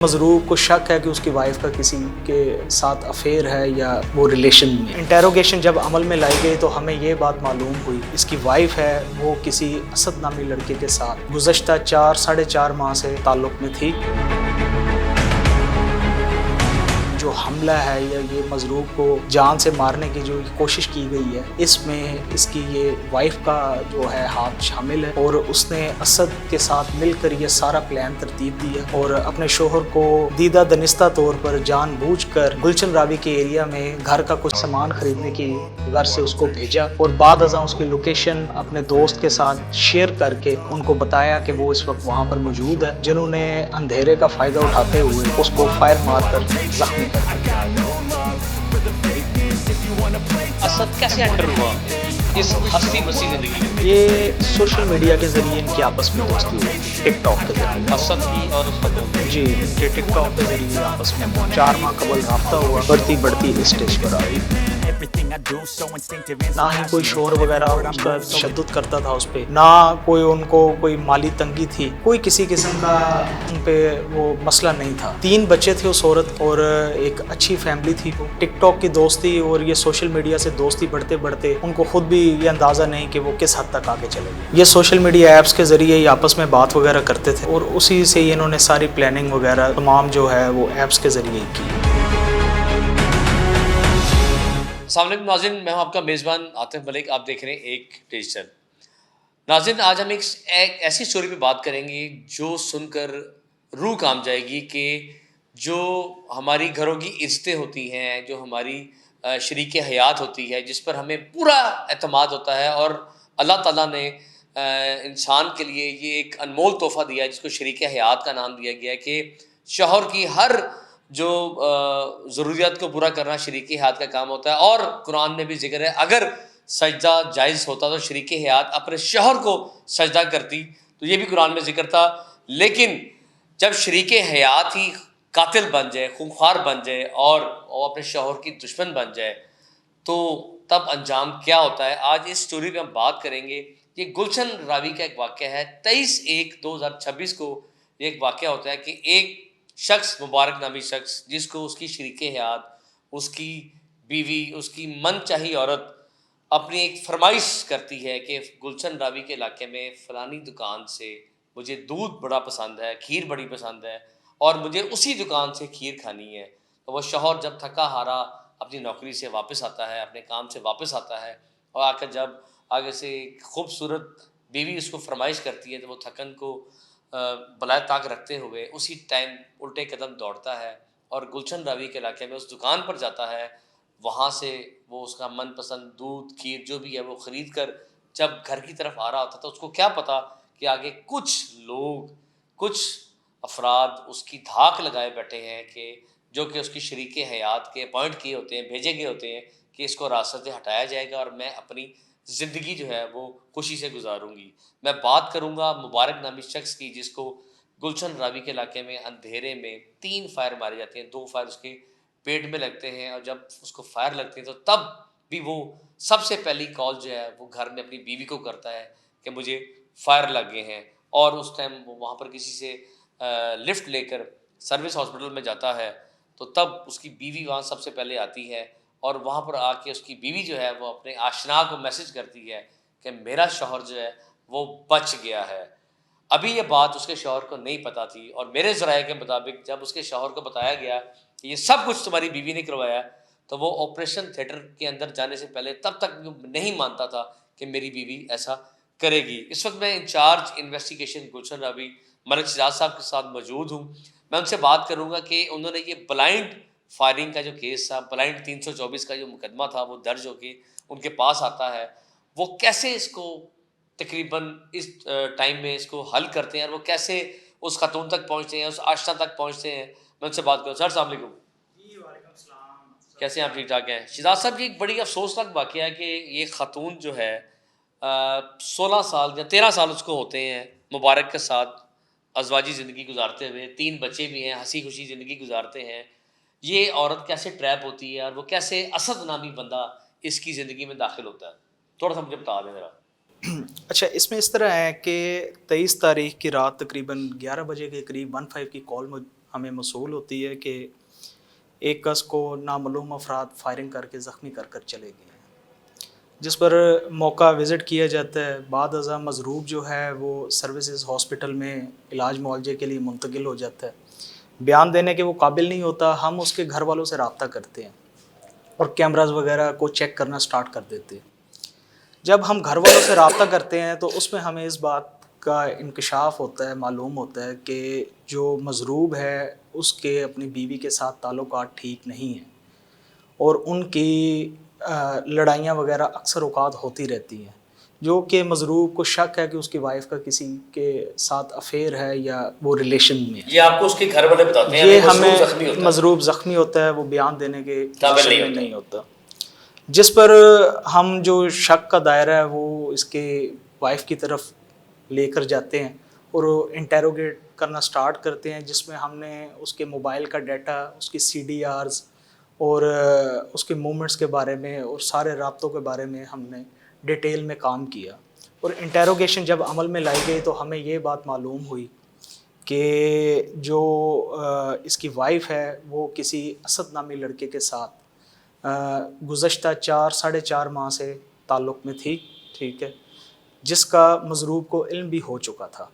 مضروب کو شک ہے کہ اس کی وائف کا کسی کے ساتھ افیئر ہے یا وہ ریلیشن میں. انٹیروگیشن جب عمل میں لائی گئی تو ہمیں یہ بات معلوم ہوئی اس کی وائف ہے وہ کسی اسد نامی لڑکے کے ساتھ گزشتہ 4-4.5 ماہ سے تعلق میں تھی. جو حملہ ہے یا یہ مضروب کو جان سے مارنے کی جو کوشش کی گئی ہے اس میں اس کی یہ وائف کا جو ہے ہاتھ شامل ہے اور اس نے اسد کے ساتھ مل کر یہ سارا پلان ترتیب دیا اور اپنے شوہر کو دیدہ دنستہ طور پر جان بوجھ کر گلشن راوی کے ایریا میں گھر کا کچھ سامان خریدنے کی گھر سے اس کو بھیجا اور بعد ازاں اس کی لوکیشن اپنے دوست کے ساتھ شیئر کر کے ان کو بتایا کہ وہ اس وقت وہاں پر موجود ہے، جنہوں نے اندھیرے کا فائدہ اٹھاتے ہوئے اس کو فائر مار کر زخمی کر دیا. اسد کیسے انٹر ہوا اس ہستی بسی زندگی میں؟ یہ سوشل میڈیا کے ذریعے ان کی آپس میں دوستی ہوئی، ٹک ٹاک کے ذریعے. اسد کی اور اس کا دوست. جی ان کے ٹک ٹاک کے ذریعے آپس میں 4 ماہ قبل رابطہ ہوا، بڑھتی اس اسٹیج پر آئی. نہ ہی کوئی شور وغیرہ اس کا تشدد کرتا تھا اس پہ، نہ کوئی ان کو کوئی مالی تنگی تھی، کوئی کسی قسم کا ان پہ وہ مسئلہ نہیں تھا. 3 بچے تھے اس عورت اور ایک اچھی فیملی تھی. ٹک ٹاک کی دوستی اور یہ سوشل میڈیا سے دوستی بڑھتے بڑھتے ان کو خود بھی یہ اندازہ نہیں کہ وہ کس حد تک آگے چلے گئے. یہ سوشل میڈیا ایپس کے ذریعے ہی آپس میں بات وغیرہ کرتے تھے اور اسی سے ہی انہوں نے ساری پلاننگ وغیرہ تمام جو ہے وہ ایپس کے ذریعے ہی کی. السلام علیکم ناظرین، میں ہوں آپ کا میزبان عاطف ملک. آپ دیکھ رہے ہیں ایک ڈیجیٹل. ناظرین، آج ہم ایک ایسی سٹوری پہ بات کریں گے جو سن کر روح کام جائے گی کہ جو ہماری گھروں کی عزتیں ہوتی ہیں، جو ہماری شریک حیات ہوتی ہے، جس پر ہمیں پورا اعتماد ہوتا ہے اور اللہ تعالیٰ نے انسان کے لیے یہ ایک انمول تحفہ دیا ہے جس کو شریک حیات کا نام دیا گیا ہے کہ شوہر کی ہر جو ضروریات کو پورا کرنا شریک حیات کا کام ہوتا ہے. اور قرآن میں بھی ذکر ہے اگر سجدہ جائز ہوتا تو شریک حیات اپنے شوہر کو سجدہ کرتی، تو یہ بھی قرآن میں ذکر تھا. لیکن جب شریک حیات ہی قاتل بن جائے، خونخوار بن جائے اور وہ اپنے شوہر کی دشمن بن جائے تو تب انجام کیا ہوتا ہے. آج اس سٹوری پہ ہم بات کریں گے. یہ گلشن راوی کا ایک واقعہ ہے. 23/1/2026 کو یہ ایک واقعہ ہوتا ہے کہ ایک شخص، مبارک نامی شخص، جس کو اس کی شریک حیات، اس کی بیوی، اس کی من چاہی عورت اپنی ایک فرمائش کرتی ہے کہ گلشن راوی کے علاقے میں فلانی دکان سے مجھے دودھ بڑا پسند ہے، کھیر بڑی پسند ہے اور مجھے اسی دکان سے کھیر کھانی ہے. تو وہ شوہر جب تھکا ہارا اپنی نوکری سے واپس آتا ہے، اپنے کام سے واپس آتا ہے اور آ کر جب آگے سے ایک خوبصورت بیوی اس کو فرمائش کرتی ہے تو وہ تھکن کو بلائے طاق رکھتے ہوئے اسی ٹائم الٹے قدم دوڑتا ہے اور گلشن راوی کے علاقے میں اس دکان پر جاتا ہے. وہاں سے وہ اس کا من پسند دودھ کھیر جو بھی ہے وہ خرید کر جب گھر کی طرف آ رہا ہوتا تو اس کو کیا پتا کہ آگے کچھ لوگ، کچھ افراد اس کی دھاک لگائے بیٹھے ہیں کہ جو کہ اس کی شریک حیات کے اپوائنٹ کیے ہوتے ہیں، بھیجے گئے ہوتے ہیں کہ اس کو راستہ سے ہٹایا جائے گا اور میں اپنی زندگی جو ہے وہ خوشی سے گزاروں گی. میں بات کروں گا مبارک نامی شخص کی جس کو گلشن راوی کے علاقے میں اندھیرے میں 3 فائر مارے جاتے ہیں. 2 فائر اس کے پیٹ میں لگتے ہیں اور جب اس کو فائر لگتے ہیں تو تب بھی وہ سب سے پہلی کال جو ہے وہ گھر میں اپنی بیوی کو کرتا ہے کہ مجھے فائر لگ گئے ہیں. اور اس ٹائم وہ وہاں پر کسی سے لفٹ لے کر سروس ہاسپٹل میں جاتا ہے تو تب اس کی بیوی وہاں سب سے پہلے آتی ہے اور وہاں پر آ کے اس کی بیوی جو ہے وہ اپنے آشنا کو میسج کرتی ہے کہ میرا شوہر جو ہے وہ بچ گیا ہے. ابھی یہ بات اس کے شوہر کو نہیں پتہ تھی اور میرے ذرائع کے مطابق جب اس کے شوہر کو بتایا گیا کہ یہ سب کچھ تمہاری بیوی نے کروایا تو وہ آپریشن تھیٹر کے اندر جانے سے پہلے تب تک نہیں مانتا تھا کہ میری بیوی ایسا کرے گی. اس وقت میں انچارج انویسٹیگیشن گلشن راوی ملک شہزاد صاحب کے ساتھ موجود ہوں. میں ان سے بات کروں گا کہ انہوں نے یہ بلائنڈ فائرنگ کا جو کیس تھا، بلائنڈ 324 کا جو مقدمہ تھا وہ درج ہو کے ان کے پاس آتا ہے، وہ کیسے اس کو تقریباً اس ٹائم میں اس کو حل کرتے ہیں اور وہ کیسے اس خاتون تک پہنچتے ہیں، اس آشنا تک پہنچتے ہیں. میں ان سے بات کروں. سر السلام علیکم. وعلیکم السلام. کیسے ہیں آپ؟ ٹھیک ٹھاک ہیں؟ شہزاد صاحب جی، ایک بڑی افسوسناک واقعہ ہے کہ یہ خاتون جو ہے 16 سال یا 13 سال اس کو ہوتے ہیں مبارک کے ساتھ ازواجی زندگی گزارتے ہوئے، 3 بچے بھی ہیں، ہنسی خوشی زندگی گزارتے ہیں. یہ عورت کیسے ٹریپ ہوتی ہے اور وہ کیسے اسد نامی بندہ اس کی زندگی میں داخل ہوتا ہے، تھوڑا سا مجھے بتا دیں ذرا. اچھا، اس میں اس طرح ہے کہ 23 تاریخ کی رات تقریباً 11 بجے کے قریب 15 کی کال ہمیں موصول ہوتی ہے کہ ایک کس کو نامعلوم افراد فائرنگ کر کے زخمی کر چلے گئے ہیں، جس پر موقع وزٹ کیا جاتا ہے۔ بعد ازاں مضروب جو ہے وہ سروسز ہاسپٹل میں علاج معالجے کے لیے منتقل ہو جاتا ہے۔ بیان دینے کے وہ قابل نہیں ہوتا، ہم اس کے گھر والوں سے رابطہ کرتے ہیں اور کیمراز وغیرہ کو چیک کرنا سٹارٹ کر دیتے ہیں۔ جب ہم گھر والوں سے رابطہ کرتے ہیں تو اس میں ہمیں اس بات کا انکشاف ہوتا ہے، معلوم ہوتا ہے کہ جو مضروب ہے اس کے اپنی بیوی کے ساتھ تعلقات ٹھیک نہیں ہیں اور ان کی لڑائیاں وغیرہ اکثر اوقات ہوتی رہتی ہیں، جو کہ مضروب کو شک ہے کہ اس کی وائف کا کسی کے ساتھ افیئر ہے یا وہ ریلیشن میں ہے۔ یہ آپ کو اس کے گھر والے بتاتے ہیں؟ یہ ہمیں مضروب زخمی ہوتا ہے، وہ بیان دینے کے قابل نہیں ہوتا، جس پر ہم جو شک کا دائرہ ہے وہ اس کے وائف کی طرف لے کر جاتے ہیں اور انٹیروگیٹ کرنا سٹارٹ کرتے ہیں، جس میں ہم نے اس کے موبائل کا ڈیٹا، اس کی سی ڈی آرز اور اس کے موومنٹس کے بارے میں اور سارے رابطوں کے بارے میں ہم نے ڈیٹیل میں کام کیا۔ اور انٹیروگیشن جب عمل میں لائی گئی تو ہمیں یہ بات معلوم ہوئی کہ جو اس کی وائف ہے وہ کسی اسد نامی لڑکے کے ساتھ گزشتہ 4.5 ماہ سے تعلق میں تھی، ٹھیک ہے، جس کا مضروب کو علم بھی ہو چکا تھا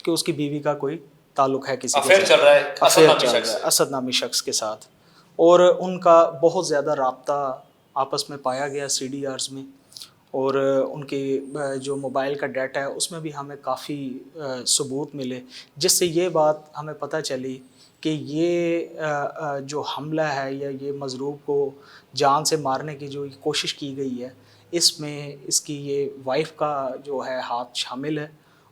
کہ اس کی بیوی کا کوئی تعلق ہے کسی افیئر چل رہا ہے اسد نامی شخص کے ساتھ، اور ان کا بہت زیادہ رابطہ آپس میں پایا گیا سی ڈی آرز میں، اور ان کی جو موبائل کا ڈیٹا ہے اس میں بھی ہمیں کافی ثبوت ملے، جس سے یہ بات ہمیں پتہ چلی کہ یہ جو حملہ ہے یا یہ مضروب کو جان سے مارنے کی جو کوشش کی گئی ہے، اس میں اس کی یہ وائف کا جو ہے ہاتھ شامل ہے،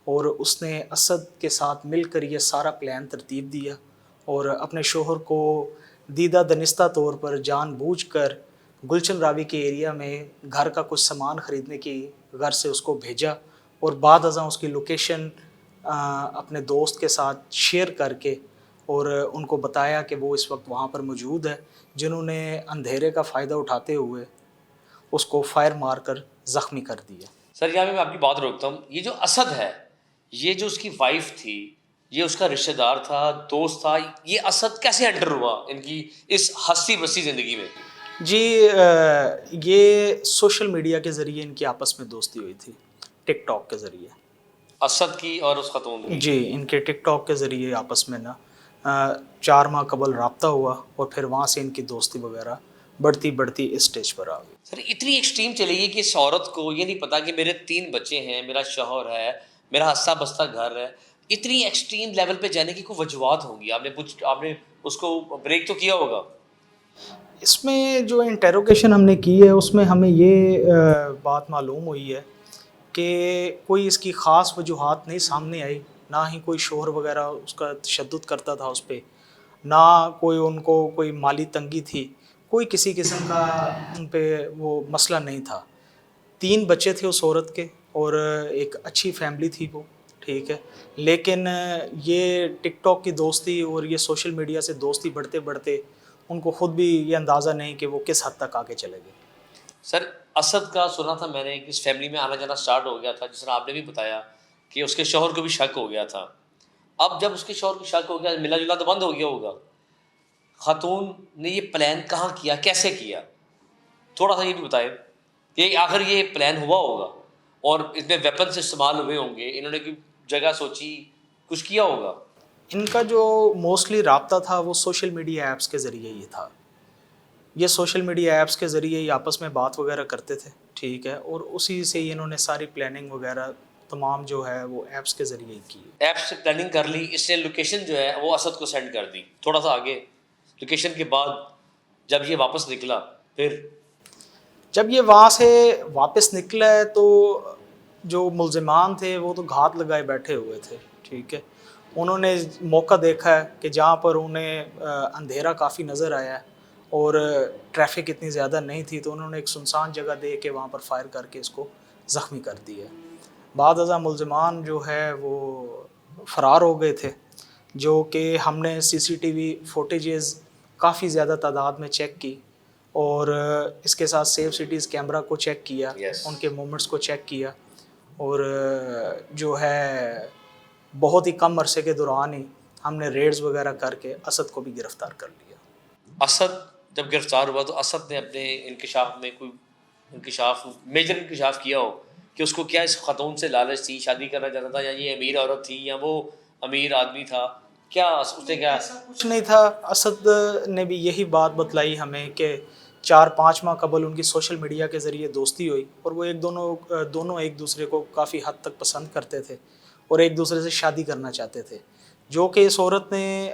اور اس نے اسد کے ساتھ مل کر یہ سارا پلان ترتیب دیا اور اپنے شوہر کو دیدہ دنستہ طور پر جان بوجھ کر گلچن راوی کے ایریا میں گھر کا کچھ سامان خریدنے کی غرض سے اس کو بھیجا، اور بعد ازاں اس کی لوکیشن اپنے دوست کے ساتھ شیئر کر کے اور ان کو بتایا کہ وہ اس وقت وہاں پر موجود ہے، جنہوں نے اندھیرے کا فائدہ اٹھاتے ہوئے اس کو فائر مار کر زخمی کر دیا۔ سر یہاں میں آپ کی بات روکتا ہوں، یہ جو اسد ہے، یہ جو اس کی وائف تھی، یہ اس کا رشتہ دار تھا، دوست تھا، یہ اسد کیسے انٹر ہوا ان کی اس ہستی بسی زندگی میں؟ جی یہ سوشل میڈیا کے ذریعے ان کی آپس میں دوستی ہوئی تھی، ٹک ٹاک کے ذریعے، اسد کی اور اس خاتون کی؟ جی ان کے ٹک ٹاک کے ذریعے آپس میں نا 4 ماہ قبل رابطہ ہوا، اور پھر وہاں سے ان کی دوستی وغیرہ بڑھتی اس سٹیج پر آ گئی۔ سر اتنی ایکسٹریم چلے گی کہ اس عورت کو یہ نہیں پتا کہ میرے 3 بچے ہیں، میرا شوہر ہے، میرا ہنسا بستہ گھر ہے، اتنی ایکسٹریم لیول پہ جانے کی کوئی وجوہات ہوں گی؟ آپ نے اس کو بریک تو کیا ہوگا؟ اس میں جو انٹیروگیشن ہم نے کی ہے اس میں ہمیں یہ بات معلوم ہوئی ہے کہ کوئی اس کی خاص وجوہات نہیں سامنے آئی، نہ ہی کوئی شوہر وغیرہ اس کا تشدد کرتا تھا اس پہ، نہ کوئی ان کو کوئی مالی تنگی تھی، کوئی کسی قسم کا ان پہ وہ مسئلہ نہیں تھا۔ 3 بچے تھے اس عورت کے اور ایک اچھی فیملی تھی وہ، ٹھیک ہے، لیکن یہ ٹک ٹاک کی دوستی اور یہ سوشل میڈیا سے دوستی بڑھتے ان کو خود بھی یہ اندازہ نہیں کہ وہ کس حد تک آگے چلے گئے۔ سر اسد کا سنا تھا میں نے کہ اس فیملی میں آنا جانا سٹارٹ ہو گیا تھا، جس طرح آپ نے بھی بتایا کہ اس کے شوہر کو بھی شک ہو گیا تھا۔ اب جب اس کے شوہر کو شک ہو گیا، ملا جلا تو بند ہو گیا ہوگا، خاتون نے یہ پلان کہاں کیا، کیسے کیا؟ تھوڑا سا یہ بھی بتائیں کہ آخر یہ پلان ہوا ہوگا اور اس میں ویپنس استعمال ہوئے ہوں گے، انہوں نے کوئی جگہ سوچی، کچھ کیا ہوگا؟ ان کا جو موسٹلی رابطہ تھا وہ سوشل میڈیا ایپس کے ذریعے ہی تھا، یہ سوشل میڈیا ایپس کے ذریعے ہی آپس میں بات وغیرہ کرتے تھے، ٹھیک ہے، اور اسی سے ہی انہوں نے ساری پلاننگ وغیرہ تمام جو ہے وہ ایپس کے ذریعے ہی کی۔ ایپ سے پلاننگ کر لی، اس نے لوکیشن جو ہے وہ اسد کو سینڈ کر دی، تھوڑا سا آگے لوکیشن کے بعد جب یہ واپس نکلا، پھر جب یہ وہاں سے واپس نکلا ہے تو جو ملزمان تھے وہ تو گھات لگائے بیٹھے ہوئے تھے، ٹھیک ہے، انہوں نے موقع دیکھا ہے کہ جہاں پر انہیں اندھیرا کافی نظر آیا ہے اور ٹریفک اتنی زیادہ نہیں تھی، تو انہوں نے ایک سنسان جگہ دے کے وہاں پر فائر کر کے اس کو زخمی کر دیا ہے۔ بعد ازاں ملزمان جو ہے وہ فرار ہو گئے تھے، جو کہ ہم نے سی سی ٹی وی فوٹیجز کافی زیادہ تعداد میں چیک کی، اور اس کے ساتھ سیف سٹیز کیمرہ کو چیک کیا، ان کے موومنٹس کو چیک کیا، اور جو ہے بہت ہی کم عرصے کے دوران ہی ہم نے ریڈز وغیرہ کر کے اسد کو بھی گرفتار کر لیا۔ اسد جب گرفتار ہوا تو اسد نے اپنے انکشاف میں کوئی میجر انکشاف کیا ہو کہ اس کو کیا اس خاتون سے لالچ تھی، شادی کرنا چاہتا تھا، یا یہ امیر عورت تھی یا وہ امیر آدمی تھا، کیا اس نے کیا؟ کچھ نہیں تھا۔ اسد نے بھی یہی بات بتلائی ہمیں کہ 4-5 ماہ قبل ان کی سوشل میڈیا کے ذریعے دوستی ہوئی اور وہ دونوں ایک دوسرے کو کافی حد تک پسند کرتے تھے اور ایک دوسرے سے شادی کرنا چاہتے تھے، جو کہ اس عورت نے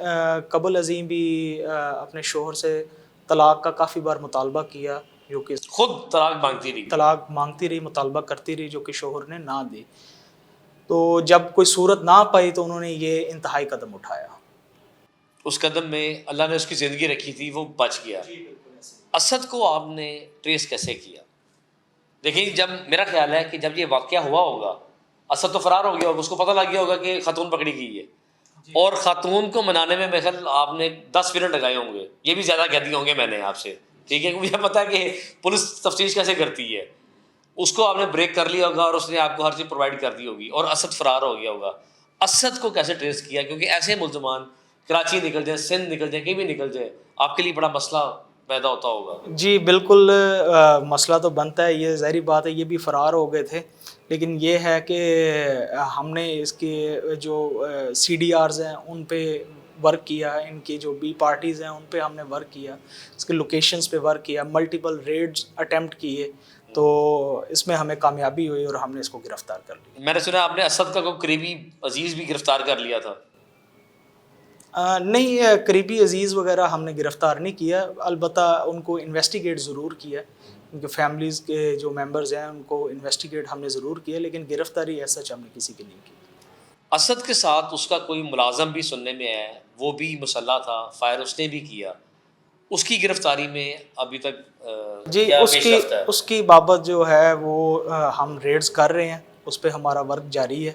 قبل ازیں بھی اپنے شوہر سے طلاق کا کافی بار مطالبہ کیا، جو کہ خود طلاق مانگتی رہی، مطالبہ کرتی رہی، جو کہ شوہر نے نہ دی۔ تو جب کوئی صورت نہ پائی تو انہوں نے یہ انتہائی قدم اٹھایا۔ اس قدم میں اللہ نے اس کی زندگی رکھی تھی، وہ بچ گیا۔ اسد کو آپ نے ٹریس کیسے کیا؟ دیکھیں، جب میرا خیال ہے کہ جب یہ واقعہ ہوا ہوگا، اسد تو فرار ہو گیا ہوگا، اس کو پتہ لگ گیا ہوگا کہ خاتون پکڑی گئی ہے، اور خاتون کو منانے میں میرے خیال آپ نے 10 منٹ لگائے ہوں گے، یہ بھی زیادہ کہہ دیے ہوں گے میں نے آپ سے، ٹھیک ہے، کیونکہ مجھے پتا ہے کہ پولیس تفتیش کیسے کرتی ہے۔ اس کو آپ نے بریک کر لیا ہوگا اور اس نے آپ کو ہر چیز پرووائڈ کر دی ہوگی، اور اسد فرار ہو گیا ہوگا۔ اسد کو کیسے ٹریس کیا؟ کیونکہ ایسے ملزمان کراچی نکل جائیں، سندھ نکل جائیں، کہیں بھی نکل جائیں، آپ کے لیے بڑا مسئلہ پیدا ہوتا ہوگا۔ جی بالکل، مسئلہ تو بنتا ہے، یہ ظاہری بات ہے، یہ بھی فرار ہو گئے تھے، لیکن یہ ہے کہ ہم نے اس کے جو CDRs ہیں ان پہ ورک کیا، ان کی جو بی پارٹیز ہیں ان پہ ہم نے ورک کیا، اس کے لوکیشنز پہ ورک کیا، ملٹیپل ریڈز اٹیمپٹ کیے، تو اس میں ہمیں کامیابی ہوئی اور ہم نے اس کو گرفتار کر لیا۔ میں نے سنا آپ نے اسد کا کوئی قریبی عزیز بھی گرفتار کر لیا تھا؟ نہیں، قریبی عزیز وغیرہ ہم نے گرفتار نہیں کیا، البتہ ان کو انویسٹیگیٹ ضرور کیا، ان کے فیملیز کے جو ممبرز ہیں ان کو انویسٹیگیٹ ہم نے ضرور کیا، لیکن گرفتاری ایسا ہم نے کسی کی نہیں کی۔ اسد کے ساتھ اس کا کوئی ملازم بھی سننے میں ہے، وہ بھی مسلح تھا، فائر اس نے بھی کیا، اس کی گرفتاری میں ابھی تک جی کیا پیش رفت ہے؟ اس کی بابت جو ہے وہ ہم ریڈز کر رہے ہیں، اس پہ ہمارا ورک جاری ہے۔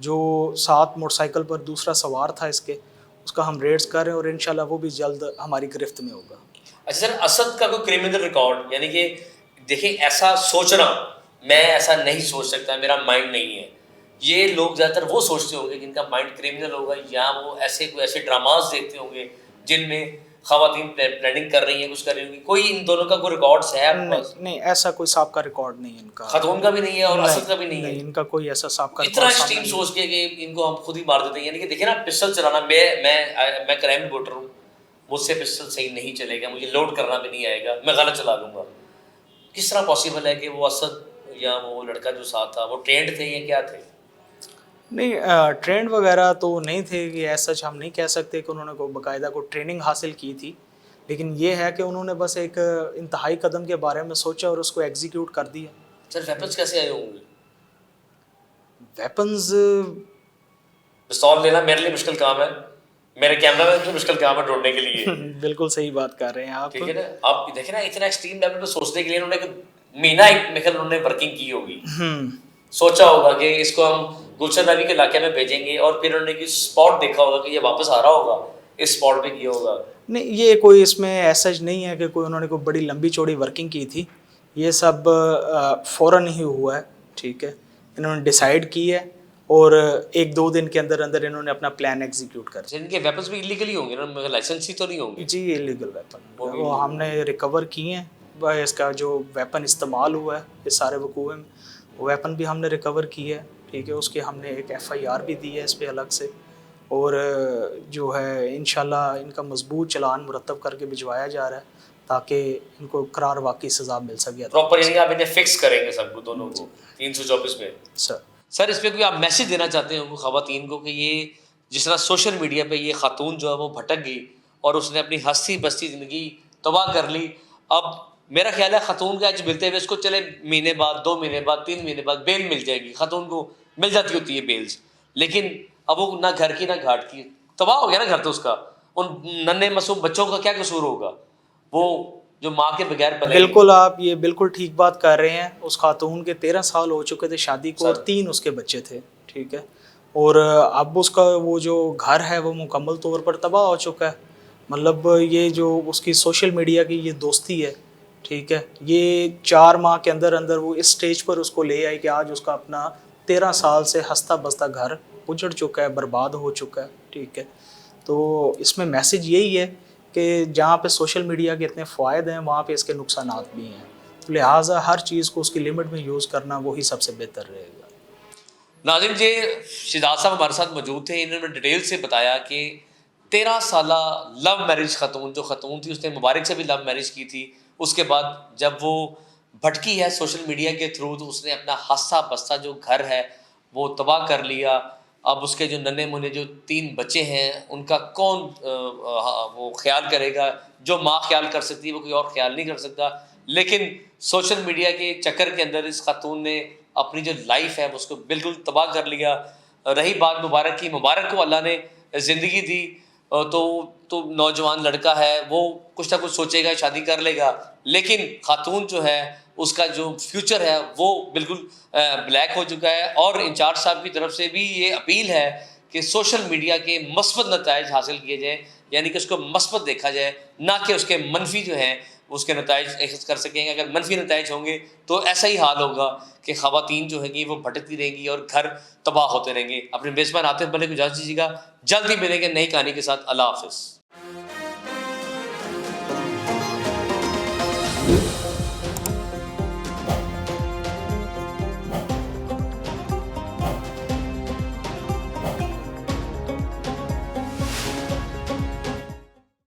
جو 7 موٹر سائیکل پر دوسرا سوار تھا اس کا ہم ریڈز کر رہے ہیں اور انشاءاللہ وہ بھی جلد ہماری گرفت میں ہوگا۔ اچھا سر، اسد کا کوئی کرمنل ریکارڈ، یعنی کہ دیکھیں ایسا سوچنا، میں ایسا نہیں سوچ سکتا، میرا مائنڈ نہیں ہے، یہ لوگ زیادہ تر وہ سوچتے ہوں گے جن کا مائنڈ کرمنل ہوگا، یا وہ ایسے ڈراماز دیکھتے ہوں گے جن میں خواتین پلاننگ کر رہی ہیں، کچھ کر رہی ہوں گی۔ کوئی ان دونوں کا کوئی ریکارڈز ہے آپ کے پاس؟ نہیں، ایسا کوئی سابقہ ریکارڈ نہیں ان کا، خاتون کا بھی نہیں ہے اور اسد کا بھی نہیں ہے، ان کا کوئی ایسا سابقہ اتنا ایکسٹریم سوچ کے کہ ان کو ہم خود ہی مار دیتے ہیں۔ یعنی کہ دیکھیں نا، پسٹل چلانا، میں کرائم رپورٹر ہوں، مجھ سے پسٹل صحیح نہیں چلے گا، مجھے لوڈ کرنا بھی نہیں آئے گا، میں غلط چلا لوں گا۔ کس طرح پاسبل ہے کہ وہ اسد یا وہ لڑکا جو ساتھ تھا وہ ٹرینڈ تھے یا کیا تھے؟ نہیں، ٹرینڈ وغیرہ تو نہیں تھے، کہ ایسا ہم نہیں کہہ سکتے کہ انہوں نے کوئی باقاعدہ کوئی ٹریننگ حاصل کی تھی، لیکن یہ ہے کہ انہوں نے بس ایک انتہائی قدم کے بارے میں سوچا اور اس کو ایگزیکیوٹ کر دیا۔ سر ویپنز کیسے آئے ہوں گے؟ ویپنز، پستول لینا میرے لیے مشکل کام ہے، میرے کیمرہ مین کے مشکل کام ہے ڈھونڈنے کے لیے۔ بالکل صحیح بات کر رہے ہیں آپ، ٹھیک ہے نا، آپ دیکھیں نا اتنا ایکسٹریم لیول پہ سوچنے کے لیے انہوں نے مہینہ ایک میکل انہوں نے ورکنگ کی ہوگی، سوچا ہوگا کہ اس کو ہم گلشن نبی کے علاقے میں بھیجیں گے، اور پھر انہوں نے کہ اسپاٹ دیکھا ہوگا کہ یہ واپس آ رہا ہوگا، اس اسپاٹ پہ کیا ہوگا۔ نہیں، یہ کوئی اس میں ایسا نہیں ہے کہ کوئی انہوں نے کوئی بڑی لمبی چوڑی ورکنگ کی تھی، یہ سب فوراً ہی ہوا ہے، ٹھیک ہے، انہوں نے ڈیسائیڈ کی ہے اور 1-2 دن کے اندر انہوں نے اپنا پلان ایگزیکیوٹ کر دیا۔ ان کے ویپنز بھی ایلیگل ہوں گے نا، لائسنس ہی تو نہیں ہوں گے؟ جی ایلیگل ویپن وہ ہم نے ریکور کیے ہیں، اس کا جو ویپن استعمال ہوا ہے اس سارے وقوع میں، وہ ویپن بھی ہم نے ریکور کیا ہے، ٹھیک ہے، اس کے ہم نے ایک FIR بھی دی ہے اس پہ الگ سے، اور جو ہے انشاءاللہ ان کا مضبوط چلان مرتب کر کے بھجوایا جا رہا ہے تاکہ ان کو قرار واقعی سزا مل سکے پراپر، یعنی آپ انہیں فکس کریں گے سب کو، دونوں کو 324 میں۔ سر اس پہ کوئی آپ میسج دینا چاہتے ہیں خواتین کو کہ یہ جس طرح سوشل میڈیا پہ یہ خاتون جو ہے وہ بھٹک گئی اور اس نے اپنی ہستی بستی زندگی تباہ کر لی، اب میرا خیال ہے خاتون کا ملتے ہوئے اس کو چلے مہینے بعد، 2 مہینے بعد، 3 مہینے بعد بیل مل جائے گی، خاتون کو مل جاتی ہوتی ہے بیلز، لیکن اب وہ نہ گھر کی نہ گھاٹ کی، تباہ ہو گیا نا گھر تو اس کا، ان ننھے معصوم بچوں کا کیا قصور ہوگا، وہ جو ماں کے بغیر پلے۔ بالکل، آپ یہ بالکل ٹھیک بات کر رہے ہیں، اس خاتون کے 13 سال ہو چکے تھے شادی کو اور 3 اس کے بچے تھے، ٹھیک ہے، اور اب اس کا وہ جو گھر ہے وہ مکمل طور پر تباہ ہو چکا ہے، مطلب یہ جو اس کی سوشل میڈیا کی یہ دوستی ہے، ٹھیک ہے، یہ 4 ماہ کے اندر وہ اس سٹیج پر اس کو لے آئی کہ آج اس کا اپنا 13 سال سے ہنستا بستا گھر اجڑ چکا ہے، برباد ہو چکا ہے، ٹھیک ہے، تو اس میں میسیج یہی ہے کہ جہاں پہ سوشل میڈیا کے اتنے فوائد ہیں وہاں پہ اس کے نقصانات بھی ہیں، تو لہٰذا ہر چیز کو اس کی لمٹ میں یوز کرنا وہی سب سے بہتر رہے گا۔ ناظرین جی شہزاد صاحب ہمارے ساتھ موجود تھے، انہوں نے ڈیٹیل سے بتایا کہ 13 سالہ لو میرج خاتون جو خاتون تھی اس نے مبارک سے بھی لو میرج کی تھی، اس کے بعد جب وہ بھٹکی ہے سوشل میڈیا کے تھرو تو اس نے اپنا ہنسا بستا جو گھر ہے وہ تباہ کر لیا۔ اب اس کے جو ننے منے جو 3 بچے ہیں ان کا کون وہ خیال کرے گا؟ جو ماں خیال کر سکتی ہے وہ کوئی اور خیال نہیں کر سکتا، لیکن سوشل میڈیا کے چکر کے اندر اس خاتون نے اپنی جو لائف ہے اس کو بالکل تباہ کر لیا۔ رہی بات مبارک کی، مبارک کو اللہ نے زندگی دی تو نوجوان لڑکا ہے وہ کچھ نہ کچھ سوچے گا، شادی کر لے گا، لیکن خاتون جو ہے اس کا جو فیوچر ہے وہ بالکل بلیک ہو چکا ہے۔ اور انچارج صاحب کی طرف سے بھی یہ اپیل ہے کہ سوشل میڈیا کے مثبت نتائج حاصل کیے جائیں، یعنی کہ اس کو مثبت دیکھا جائے، نہ کہ اس کے منفی جو ہیں اس کے نتائج اخذ کر سکیں گے۔ اگر منفی نتائج ہوں گے تو ایسا ہی حال ہوگا کہ خواتین جو ہیں گی وہ بھٹکتی رہیں گی اور گھر تباہ ہوتے رہیں گے۔ اپنے میزبان عاطف ملک کو اجازت دیجیے گا، جلد ہی ملیں گے نئی کہانی کے ساتھ۔ اللہ حافظ۔